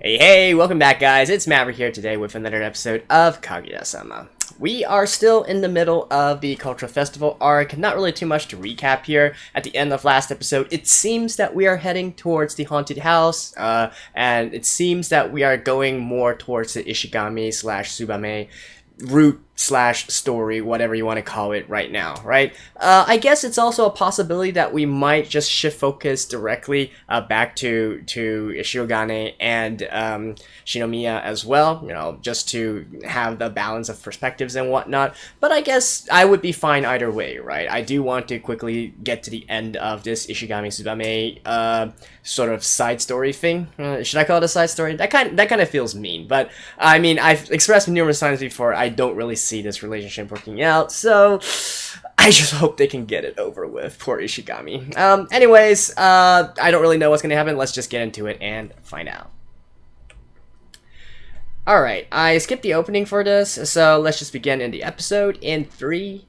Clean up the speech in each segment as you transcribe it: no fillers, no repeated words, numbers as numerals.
Hey, welcome back, guys. It's Maverick here today with another episode of Kaguya-sama. We are still in the middle of the Cultural Festival arc. Not really too much to recap here. At the end of last episode, it seems that we are heading towards the haunted house, and it seems that we are going more towards the Ishigami slash Tsubame route slash story, whatever you want to call it right now, right? I guess it's also a possibility that we might just shift focus directly back to Ishigami and Shinomiya as well, you know, just to have the balance of perspectives and whatnot. But I guess I would be fine either way, right? I do want to quickly get to the end of this Ishigami Tsubame sort of side story thing. Should I call it a side story? That kind of feels mean, but I mean, I've expressed numerous times before, I don't really see this relationship working out, so I just hope they can get it over with. Poor Ishigami. Anyways, I don't really know what's gonna happen. Let's just get into it and find out. Alright, I skipped the opening for this, so let's just begin in the episode in 3,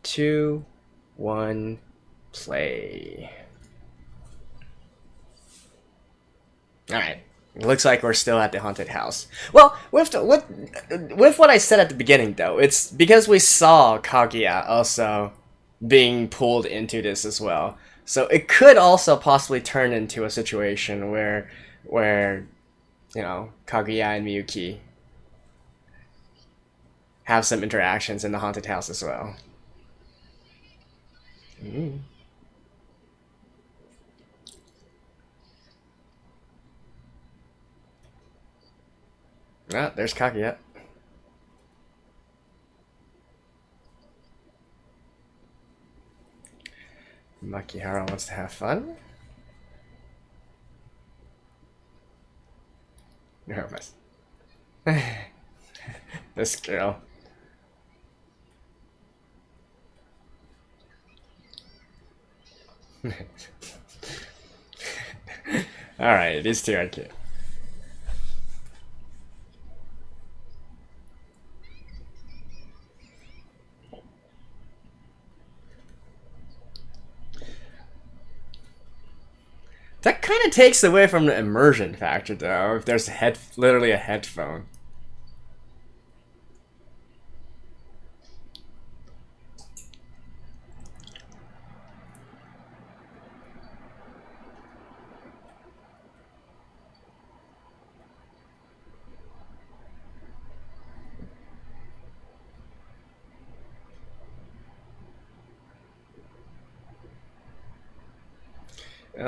2, 1, play. Alright. Looks like we're still at the haunted house. Well, with what I said at the beginning, though, it's because we saw Kaguya also being pulled into this as well. So it could also possibly turn into a situation where you know, Kaguya and Miyuki have some interactions in the haunted house as well. Ah, there's Kaguya. Makihara wants to have fun. Nervous. This girl. Alright, these two are cute. That kind of takes away from the immersion factor, though, if there's literally a headphone.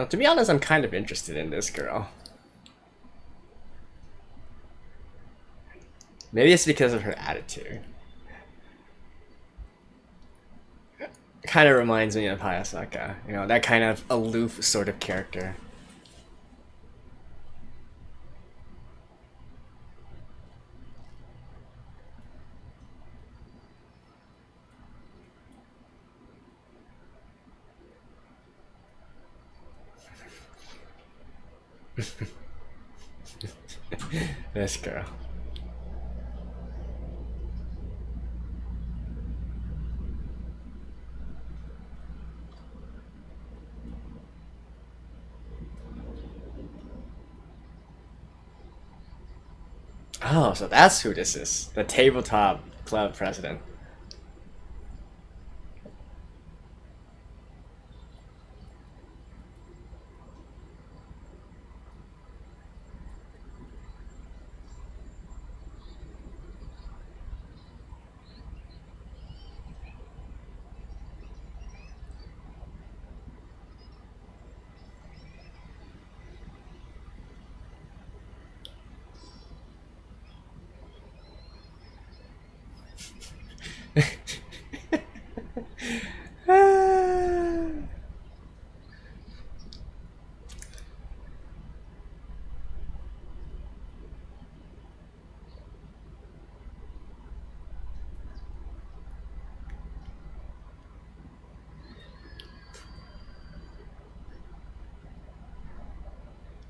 To be honest, I'm kind of interested in this girl. Maybe it's because of her attitude. Kind of reminds me of Hayasaka, you know, that kind of aloof sort of character. This girl. Oh, so that's who this is. The tabletop club president.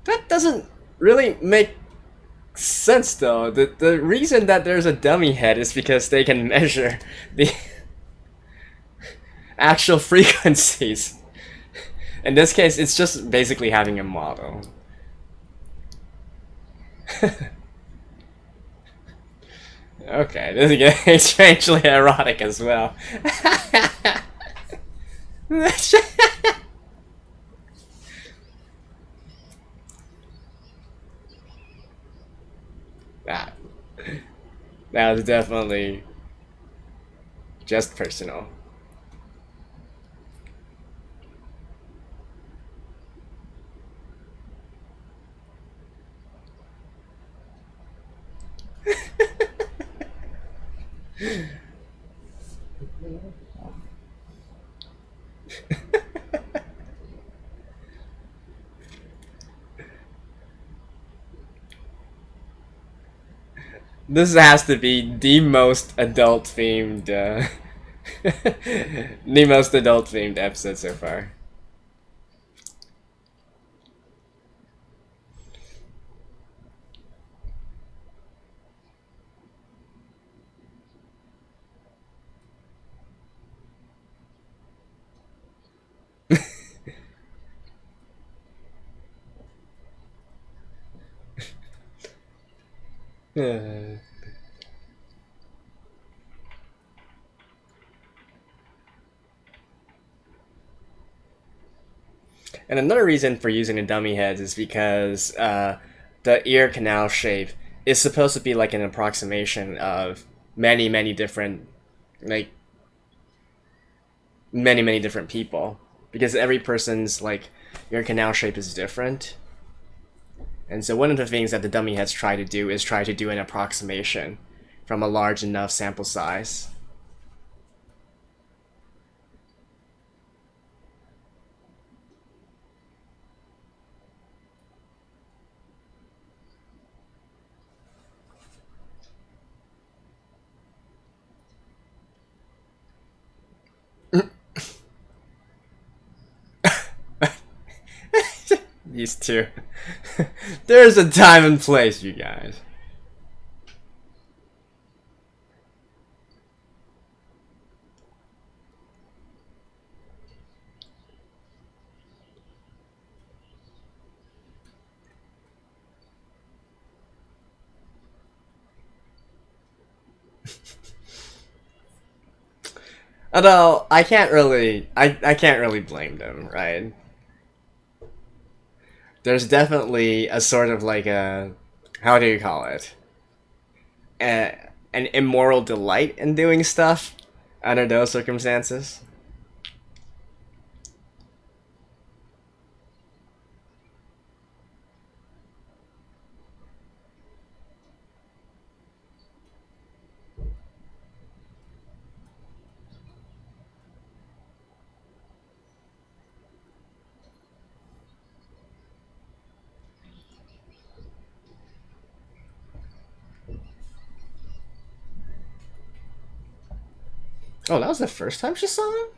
That doesn't really make sense, though. The reason that there's a dummy head is because they can measure the actual frequencies. In this case, it's just basically having a model. Okay, this is getting strangely erotic as well. that, that was definitely just personal. This has to be the most adult themed, the most adult themed episode so far. And another reason for using the dummy heads is because the ear canal shape is supposed to be like an approximation of many different, like many different people, because every person's like ear canal shape is different. And so one of the things that the dummy heads try to do is try to do an approximation from a large enough sample size. These two. There's a time and place, you guys. Although I can't really blame them, right? There's definitely a sort of like a, how do you call it? An immoral delight in doing stuff under those circumstances. Oh, that was the first time she saw him?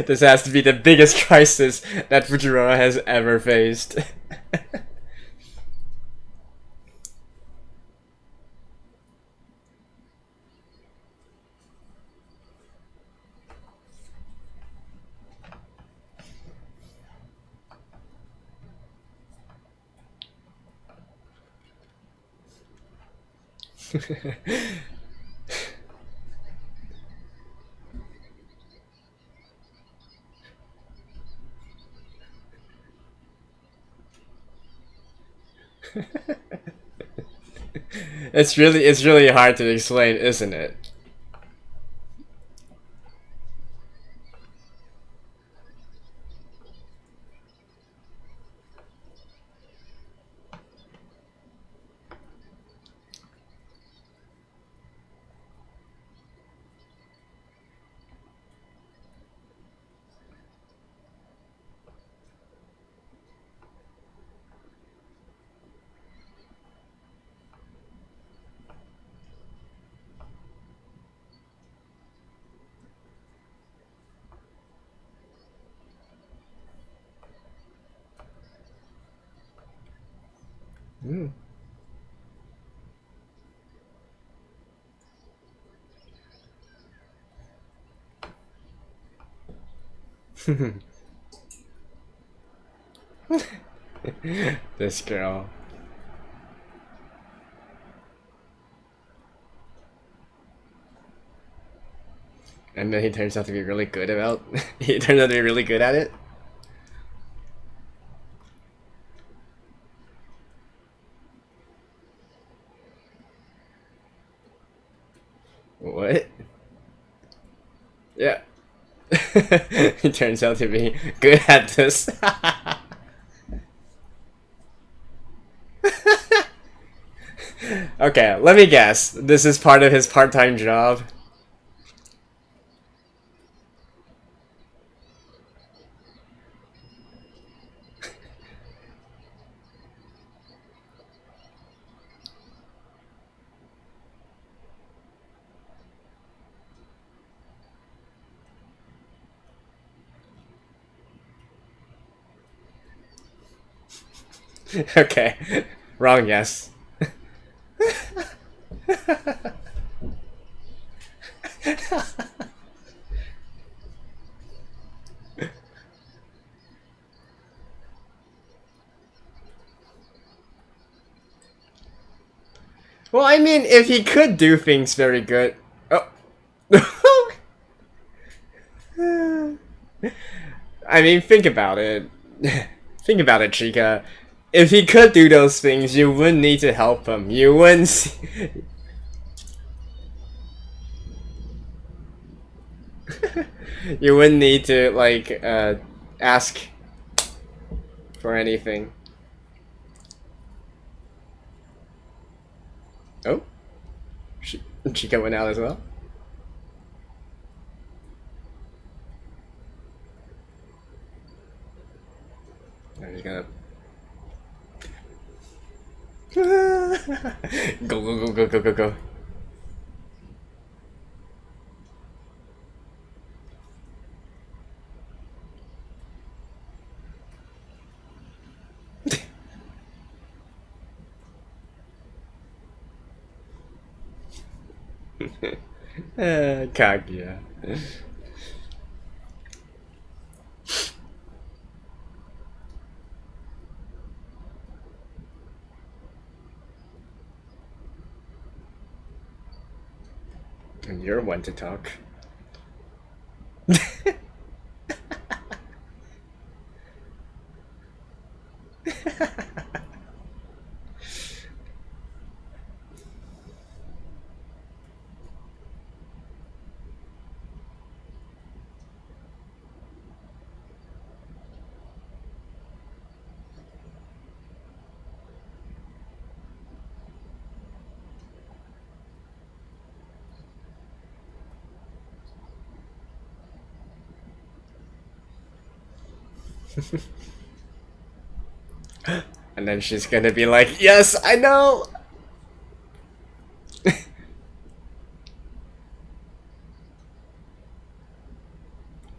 This has to be the biggest crisis that Fujiwara has ever faced. It's really hard to explain, isn't it? Mm. This girl. And then he turns out to be really good about he turns out to be really good at it. What? Yeah. He turns out to be good at this. Okay, let me guess. This is part of his part-time job. Okay, wrong guess. Well, I mean, if he could do things very good... Oh. I mean, think about it. Think about it, Chica. If he could do those things, you wouldn't need to help him. You wouldn't... You wouldn't need to, like, ask for anything. Oh? Chica went out as well? I'm just gonna... Go, go, go, go, go, go, go. Kaguya. And you're one to talk. And then she's gonna be like, yes, I know!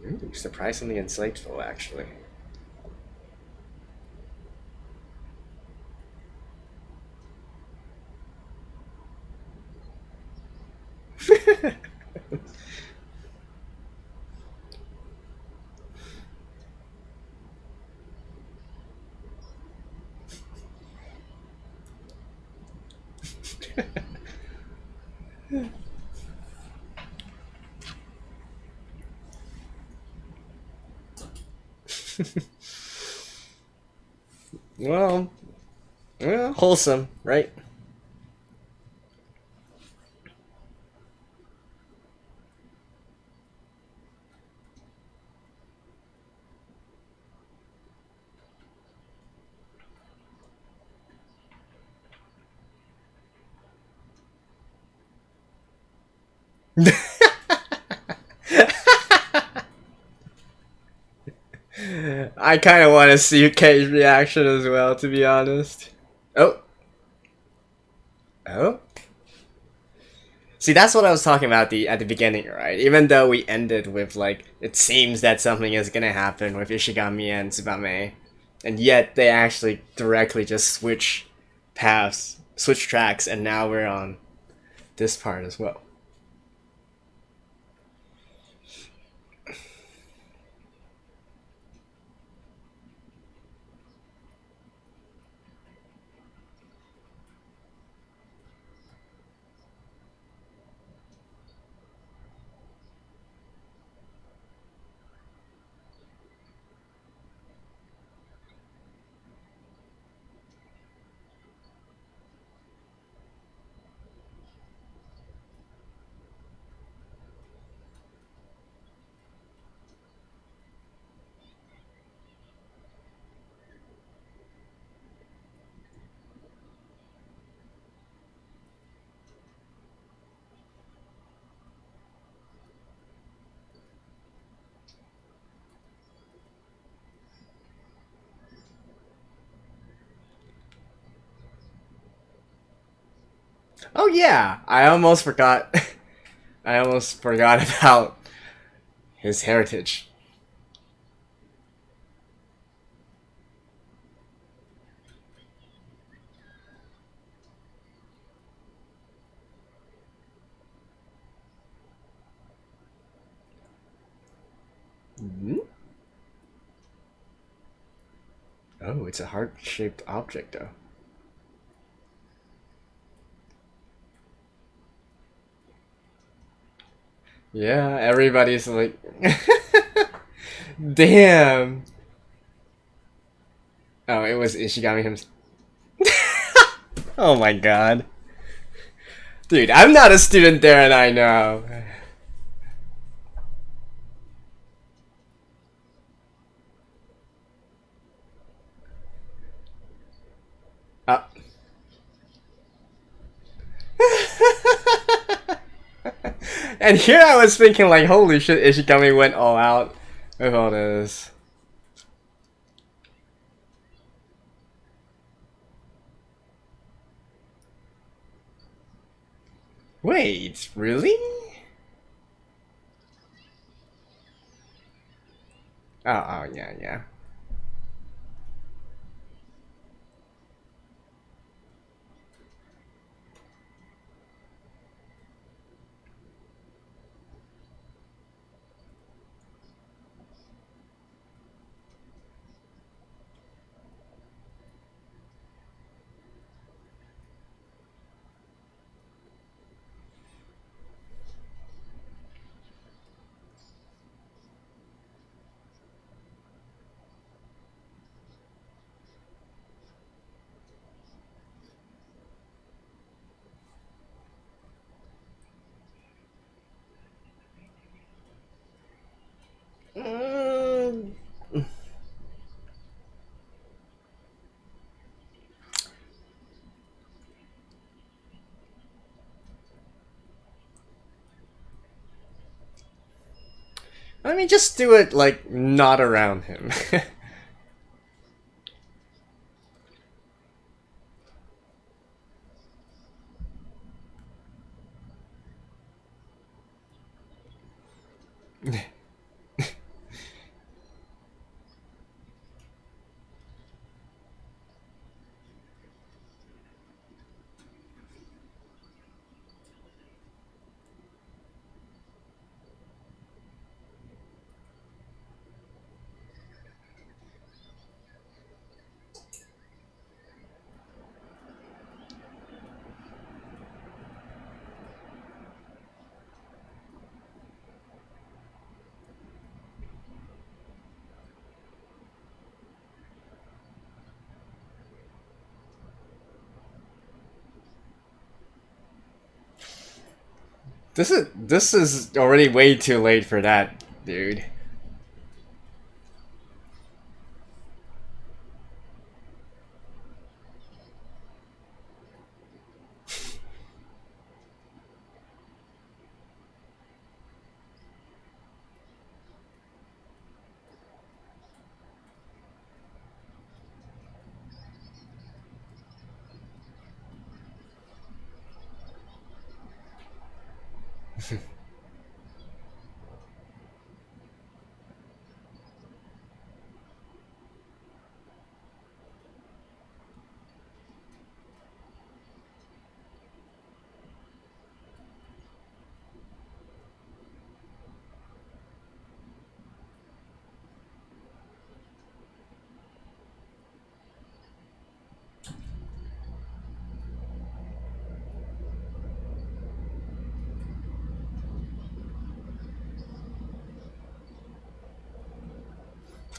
Ooh, surprisingly insightful, actually. Well, wholesome, right? I kind of want to see Kei's reaction as well, to be honest. Oh. Oh? See, that's what I was talking about at the beginning, right? Even though we ended with, like, it seems that something is gonna happen with Ishigami and Tsubame, and yet they actually directly just switch paths, switch tracks, and now we're on this part as well. Oh yeah, I almost forgot. I almost forgot about his heritage. Hmm? Oh, it's a heart-shaped object, though. Yeah, everybody's like, damn. Oh, it was Ishigami himself. Oh my god. Dude, I'm not a student there and I know. Uh. And here I was thinking like, holy shit, Ishigami went all out with all this. Wait, really? Oh, yeah, yeah. Mm. Let me just do it like not around him. This is already way too late for that, dude.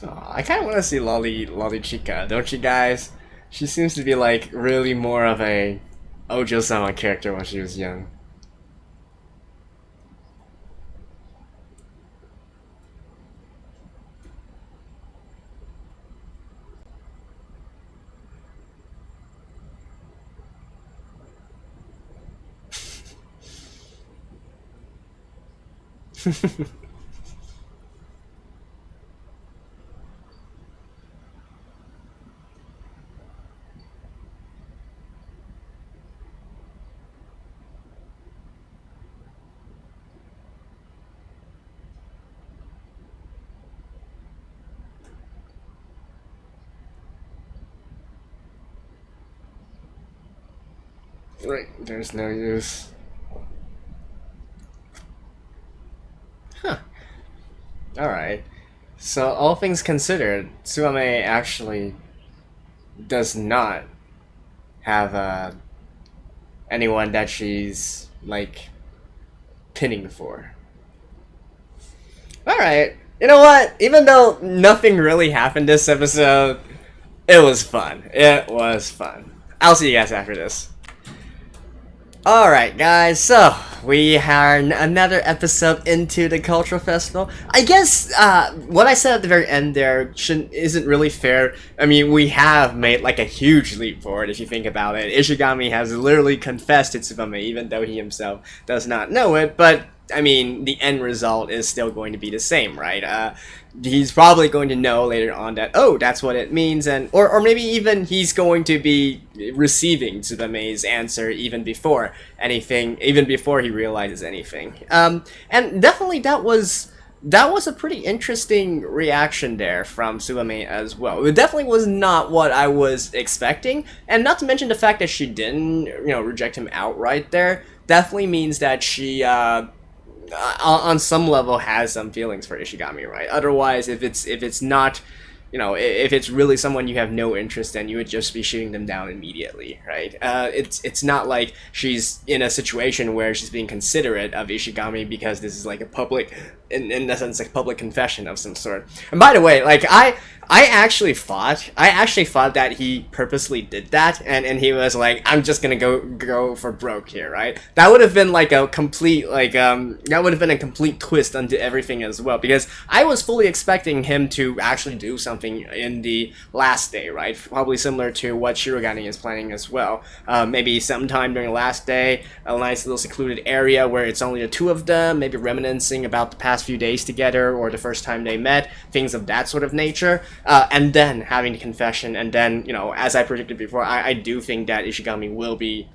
Aw, I kind of want to see Lolly Chica, don't you guys? She seems to be like really more of a Ojo-sama character when she was young. Right, there's no use. Huh. Alright. So, all things considered, Tsuame actually does not have anyone that she's, like, pinning for. Alright. You know what? Even though nothing really happened this episode, it was fun. It was fun. I'll see you guys after this. Alright guys, so we are another episode into the Cultural Festival. I guess what I said at the very end there isn't really fair. I mean, we have made like a huge leap forward if you think about it. Ishigami has literally confessed to Tsubame even though he himself does not know it, but I mean, the end result is still going to be the same, right? He's probably going to know later on that, oh, that's what it means, and or maybe even he's going to be receiving Tsubame's answer even before anything, even before he realizes anything. And definitely that was a pretty interesting reaction there from Tsubame as well. It definitely was not what I was expecting, and not to mention the fact that she didn't, reject him outright there, definitely means that she, on some level has some feelings for Ishigami, right? Otherwise, if it's not, if it's really someone you have no interest in, you would just be shooting them down immediately, right? It's not like she's in a situation where she's being considerate of Ishigami because this is like a public, in the sense, like public confession of some sort. And by the way, like I actually thought that he purposely did that, and he was like, I'm just gonna go for broke here, right? That would have been like a complete, that would have been a complete twist onto everything as well, because I was fully expecting him to actually do something in the last day, right? Probably similar to what Shirogane is planning as well. Maybe sometime during the last day, a nice little secluded area where it's only the two of them, maybe reminiscing about the past few days together or the first time they met, things of that sort of nature. And then having the confession, and then, as I predicted before, I do think that Ishigami will be,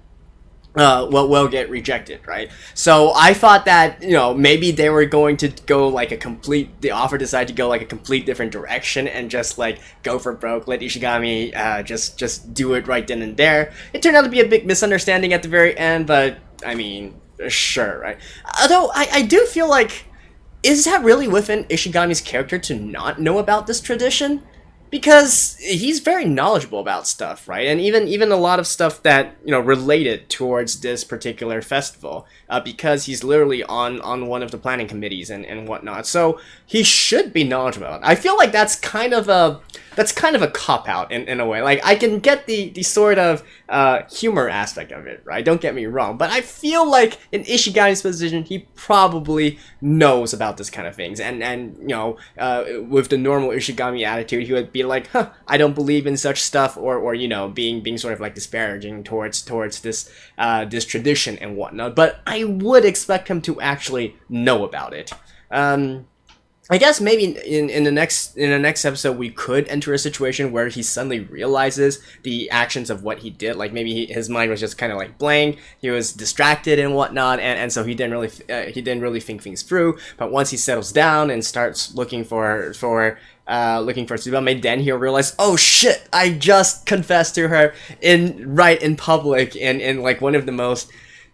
will get rejected, right? So I thought that, maybe they were going to go like the offer decided to go like a complete different direction and just like go for broke, let Ishigami just do it right then and there. It turned out to be a big misunderstanding at the very end, but I mean, sure, right? Although I do feel like, is that really within Ishigami's character to not know about this tradition? Because he's very knowledgeable about stuff, right? And even a lot of stuff that, related towards this particular festival, because he's literally on one of the planning committees and whatnot. So he should be knowledgeable about it. I feel like that's kind of a cop-out in a way. Like, I can get the sort of humor aspect of it, right? Don't get me wrong. But I feel like in Ishigami's position, he probably knows about this kind of things. And with the normal Ishigami attitude, he would be like, huh, I don't believe in such stuff, or being sort of like disparaging towards this this tradition and whatnot. But I would expect him to actually know about it. I guess maybe in the next episode we could enter a situation where he suddenly realizes the actions of what he did. Like maybe his mind was just kind of like blank. He was distracted and whatnot, and so he didn't really think things through. But once he settles down and starts looking for Tsubame, then he'll realize, oh shit, I just confessed to her in public in like one of the most,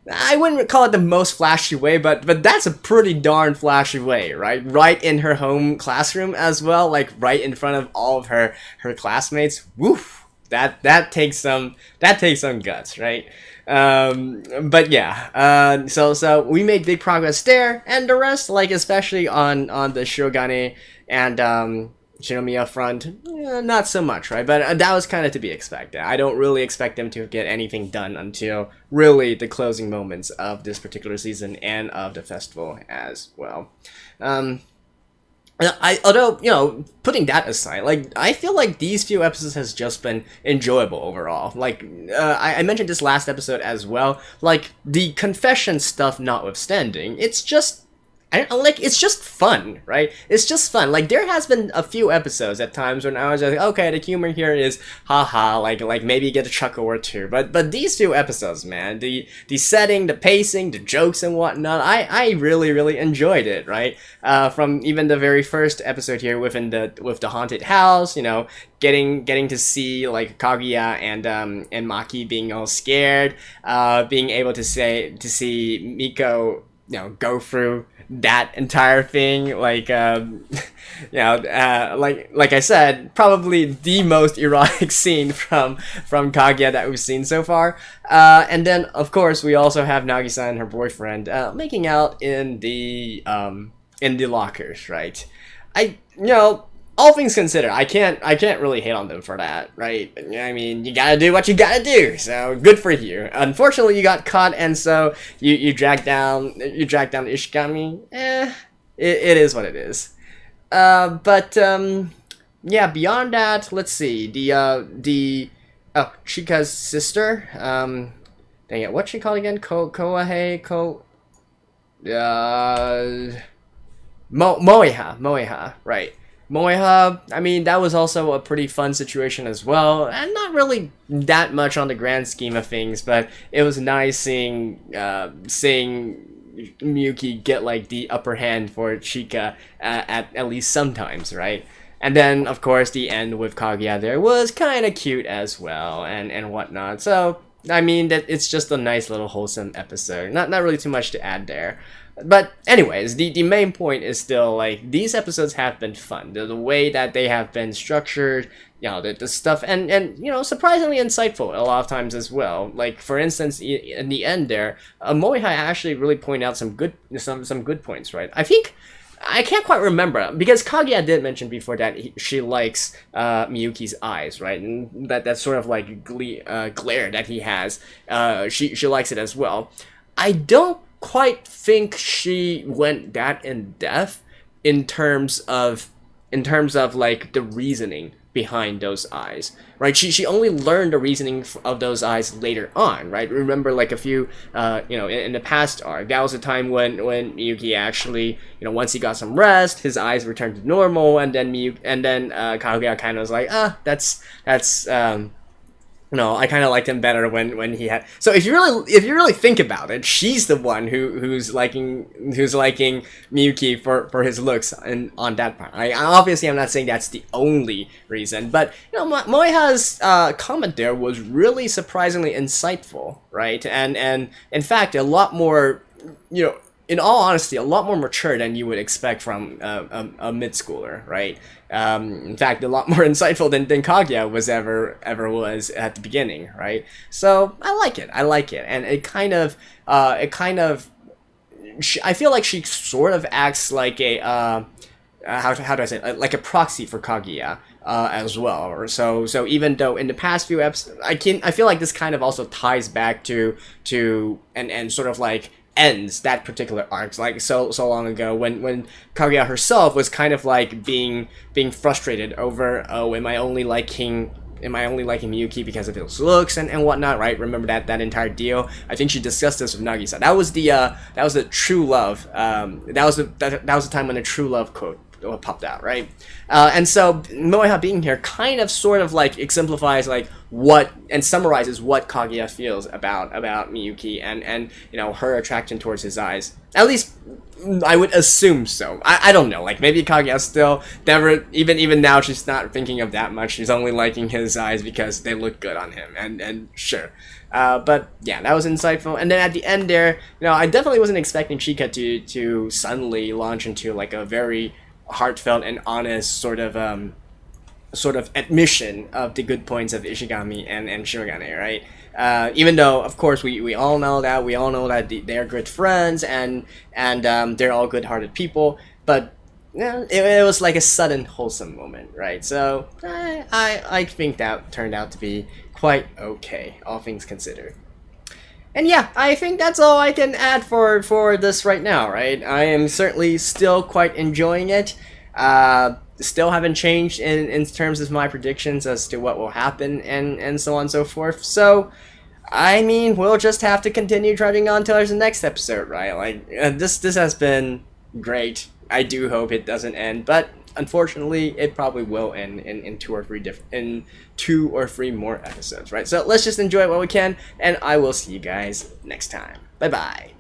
I wouldn't call it the most flashy way, but that's a pretty darn flashy way, right? Right in her home classroom as well, like right in front of all of her classmates. Woof! That takes some guts, right? But yeah, so we made big progress there, and the rest, like especially on the Shirogane and Shinomiya front, not so much, right? But that was kind of to be expected. I don't really expect them to get anything done until really the closing moments of this particular season and of the festival as well. Although, putting that aside, like, I feel like these few episodes has just been enjoyable overall. Like, I mentioned this last episode as well. Like, the confession stuff notwithstanding, it's just it's just fun, right? It's just fun. Like, there has been a few episodes at times when I was just like, okay, the humor here is haha, like maybe get a chuckle or two. But these two episodes, man, the setting, the pacing, the jokes and whatnot, I really, really enjoyed it, right? From even the very first episode here with the haunted house, getting to see like Kaguya and Maki being all scared, being able to see Miko, go through that entire thing, like like I said, probably the most erotic scene from Kaguya that we've seen so far. And then of course we also have Nagisa and her boyfriend making out in the lockers, right? All things considered, I can't really hate on them for that, right? I mean, you gotta do what you gotta do, so good for you. Unfortunately, you got caught, and so you dragged down Ishigami. It is what it is. Yeah. Beyond that, let's see. Chika's sister. Dang it, what's she called again? Moeha, right? Moeha, I mean, that was also a pretty fun situation as well, and not really that much on the grand scheme of things, but it was nice seeing Miyuki get like the upper hand for Chika at least sometimes, right? And then, of course, the end with Kaguya there was kind of cute as well, and whatnot. So, I mean, that it's just a nice little wholesome episode. Not really too much to add there. But anyways, the main point is still, like, these episodes have been fun. The way that they have been structured, the stuff, and surprisingly insightful a lot of times as well. Like, for instance, in the end there, Moehai actually really pointed out some good points, right? I can't quite remember, because Kaguya did mention before that she likes Miyuki's eyes, right? And that sort of like glare that he has, she likes it as well. I don't quite think she went that in depth in terms of like the reasoning behind those eyes, right? She only learned the reasoning of those eyes later on, right? Remember, like a few in the past arc, that was a time when Miyuki actually, once he got some rest, his eyes returned to normal, and then Kaguya kind of was like, that's I kind of liked him better when he had. So if you really think about it, she's the one who's liking Miyuki for his looks and on that part. Obviously I'm not saying that's the only reason, but Moeha's comment there was really surprisingly insightful, right? And in fact a lot more, in all honesty, a lot more mature than you would expect from a mid-schooler, right? In fact, a lot more insightful than Kaguya was ever was at the beginning, right? So I like it, and it kind of, I feel like she sort of acts like a, how do I say it? Like a proxy for Kaguya. As well, or so even though in the past few episodes, I feel like this kind of also ties back to and sort of like ends that particular arc, like so long ago when Kaguya herself was kind of like being frustrated over, am I only liking Miyuki because of his looks and whatnot, right? Remember that entire deal? I think she discussed this with Nagisa. That was the true love. That was the time when the true love quote popped out, right? And so Moeha being here kind of sort of like exemplifies like what and summarizes what Kaguya feels about Miyuki and her attraction towards his eyes. At least I would assume so. I don't know, like maybe Kaguya still never, even now she's not thinking of that much. She's only liking his eyes because they look good on him, and sure. But yeah, that was insightful. And then at the end there, I definitely wasn't expecting Chika to suddenly launch into like a very heartfelt and honest sort of admission of the good points of Ishigami and Shirogane, right? Even though, of course, we all know that they're good friends and they're all good-hearted people, but yeah, it was like a sudden wholesome moment, right? So I think that turned out to be quite okay, all things considered. And yeah, I think that's all I can add for this right now, right? I am certainly still quite enjoying it. Still haven't changed in terms of my predictions as to what will happen and so on and so forth. So, I mean, we'll just have to continue trudging on till there's the next episode, right? Like, this has been great. I do hope it doesn't end, but unfortunately, it probably will end in two or three more episodes, right? So let's just enjoy it while we can, and I will see you guys next time. Bye bye.